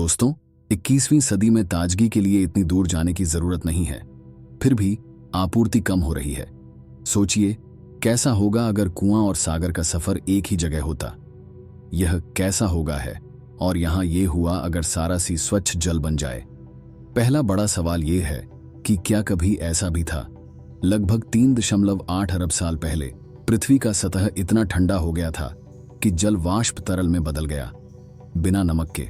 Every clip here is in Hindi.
दोस्तों, 21वीं सदी में ताजगी के लिए इतनी दूर जाने की जरूरत नहीं है, फिर भी आपूर्ति कम हो रही है। सोचिए कैसा होगा अगर कुआं और सागर का सफर एक ही जगह होता। यह कैसा होगा है, और यहां यह हुआ अगर सारा सी स्वच्छ जल बन जाए। पहला बड़ा सवाल यह है कि क्या कभी ऐसा भी था। लगभग 3.8 अरब साल पहले पृथ्वी का सतह इतना ठंडा हो गया था कि जल वाष्प तरल में बदल गया, बिना नमक के।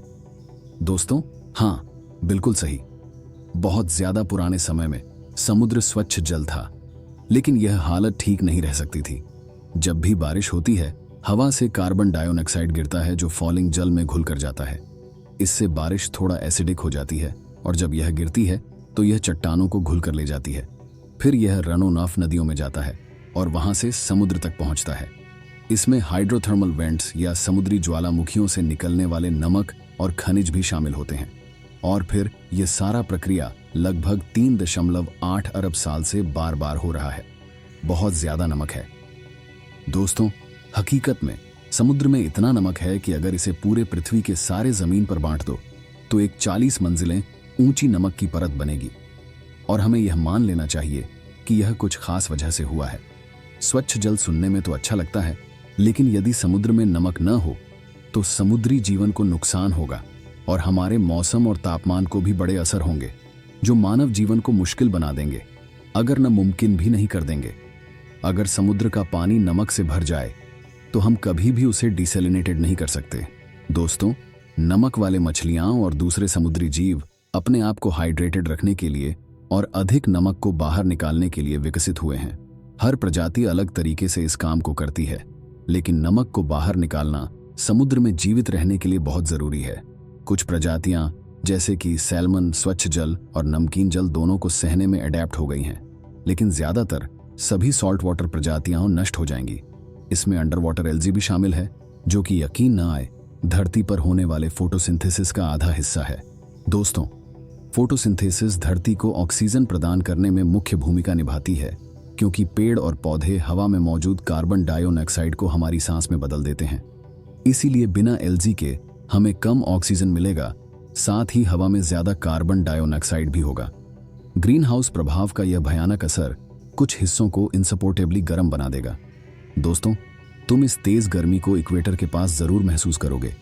दोस्तों, हाँ, बिल्कुल सही। बहुत ज्यादा पुराने समय में समुद्र स्वच्छ जल था, लेकिन यह हालत ठीक नहीं रह सकती थी। जब भी बारिश होती है, हवा से कार्बन डाइऑक्साइड गिरता है जो फॉलिंग जल में घुल कर जाता है। इससे बारिश थोड़ा एसिडिक हो जाती है, और जब यह गिरती है तो यह चट्टानों को घुल कर ले जाती है। फिर यह रनों नाफ नदियों में जाता है और वहां से समुद्र तक पहुंचता है। इसमें हाइड्रोथर्मल वेंट्स या समुद्री ज्वालामुखियों से निकलने वाले नमक और खनिज भी शामिल होते हैं। और फिर यह सारा प्रक्रिया लगभग 3.8 अरब साल से बार बार हो रहा है। बहुत ज्यादा नमक है। दोस्तों, हकीकत में समुद्र में इतना नमक है कि अगर इसे पूरे पृथ्वी के सारे जमीन पर बांट दो तो एक 40 मंजिलें ऊंची नमक की परत बनेगी। और हमें यह मान लेना चाहिए कि यह कुछ खास वजह से हुआ है। स्वच्छ जल सुनने में तो अच्छा लगता है, लेकिन यदि समुद्र में नमक न हो तो समुद्री जीवन को नुकसान होगा और हमारे मौसम और तापमान को भी बड़े असर होंगे, जो मानव जीवन को मुश्किल बना देंगे, अगर न मुमकिन भी नहीं कर देंगे। अगर समुद्र का पानी नमक से भर जाए तो हम कभी भी उसे डिसैलिनेटेड नहीं कर सकते। दोस्तों, नमक वाले मछलियां और दूसरे समुद्री जीव अपने आप को हाइड्रेटेड रखने के लिए और अधिक नमक को बाहर निकालने के लिए विकसित हुए हैं। हर प्रजाति अलग तरीके से इस काम को करती है, लेकिन नमक को बाहर निकालना समुद्र में जीवित रहने के लिए बहुत जरूरी है। कुछ प्रजातियां जैसे कि सैल्मन स्वच्छ जल और नमकीन जल दोनों को सहने में अडेप्ट हो गई हैं, लेकिन ज्यादातर सभी सॉल्ट वाटर प्रजातियां नष्ट हो जाएंगी। इसमें अंडर वाटर एल्गी भी शामिल है, जो कि यकीन न आए धरती पर होने वाले फोटोसिंथेसिस का आधा हिस्सा है। दोस्तों, फोटोसिंथेसिस धरती को ऑक्सीजन प्रदान करने में मुख्य भूमिका निभाती है, क्योंकि पेड़ और पौधे हवा में मौजूद कार्बन डाइऑक्साइड को हमारी सांस में बदल देते हैं। इसीलिए बिना एल्गी के हमें कम ऑक्सीजन मिलेगा, साथ ही हवा में ज्यादा कार्बन डाइऑक्साइड भी होगा। ग्रीन हाउस प्रभाव का यह भयानक असर कुछ हिस्सों को इनसपोर्टेबली गर्म बना देगा। दोस्तों, तुम इस तेज गर्मी को इक्वेटर के पास जरूर महसूस करोगे,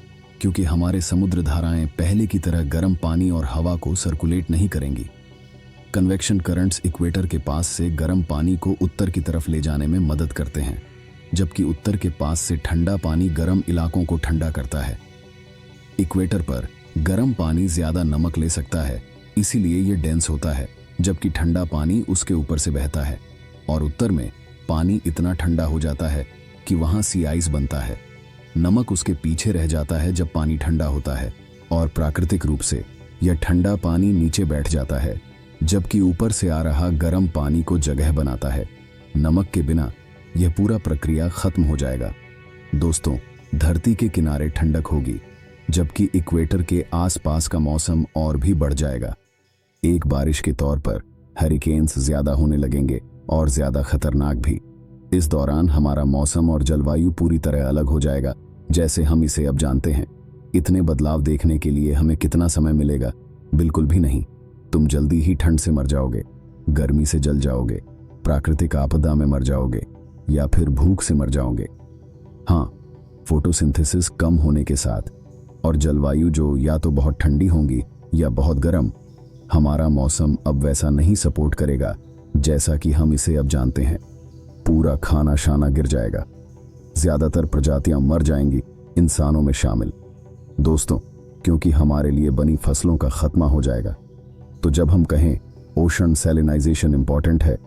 क्योंकि हमारे समुद्र धाराएं पहले की तरह गर्म पानी और हवा को सर्कुलेट नहीं करेंगी। कन्वेक्शन करंट्स इक्वेटर के पास से गर्म पानी को उत्तर की तरफ ले जाने में मदद करते हैं, जबकि उत्तर के पास से ठंडा पानी गर्म इलाकों को ठंडा करता है। इक्वेटर पर गर्म पानी ज्यादा नमक ले सकता है, इसीलिए यह डेंस होता है, जबकि ठंडा पानी उसके ऊपर से बहता है। और उत्तर में पानी इतना ठंडा हो जाता है कि वहां सी आइस बनता है। नमक उसके पीछे रह जाता है जब पानी ठंडा होता है, और प्राकृतिक रूप से यह ठंडा पानी नीचे बैठ जाता है, जबकि ऊपर से आ रहा गर्म पानी को जगह बनाता है। नमक के बिना यह पूरा प्रक्रिया खत्म हो जाएगा। दोस्तों, धरती के किनारे ठंडक होगी, जबकि इक्वेटर के आसपास का मौसम और भी बढ़ जाएगा। एक बारिश के तौर पर हरिकेन्स ज्यादा होने लगेंगे और ज्यादा खतरनाक भी। इस दौरान हमारा मौसम और जलवायु पूरी तरह अलग हो जाएगा, जैसे हम इसे अब जानते हैं। इतने बदलाव देखने के लिए हमें कितना समय मिलेगा? बिल्कुल भी नहीं। तुम जल्दी ही ठंड से मर जाओगे, गर्मी से जल जाओगे, प्राकृतिक आपदा में मर जाओगे, या फिर भूख से मर जाओगे। हाँ, फोटोसिंथेसिस कम होने के साथ और जलवायु जो या तो बहुत ठंडी होंगी या बहुत गर्म, हमारा मौसम अब वैसा नहीं सपोर्ट करेगा जैसा कि हम इसे अब जानते हैं। पूरा खाना शाना गिर जाएगा, ज्यादातर प्रजातियां मर जाएंगी, इंसानों में शामिल। दोस्तों, क्योंकि हमारे लिए बनी फसलों का खत्मा हो जाएगा। तो जब हम कहें ओशन सैलिनाइजेशन इंपॉर्टेंट है,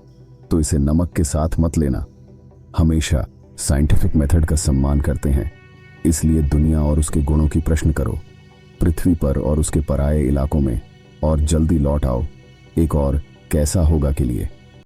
तो इसे नमक के साथ मत लेना। हमेशा साइंटिफिक मेथड का सम्मान करते हैं, इसलिए दुनिया और उसके गुणों की प्रश्न करो पृथ्वी पर और उसके पराये इलाकों में, और जल्दी लौट आओ एक और कैसा होगा के लिए।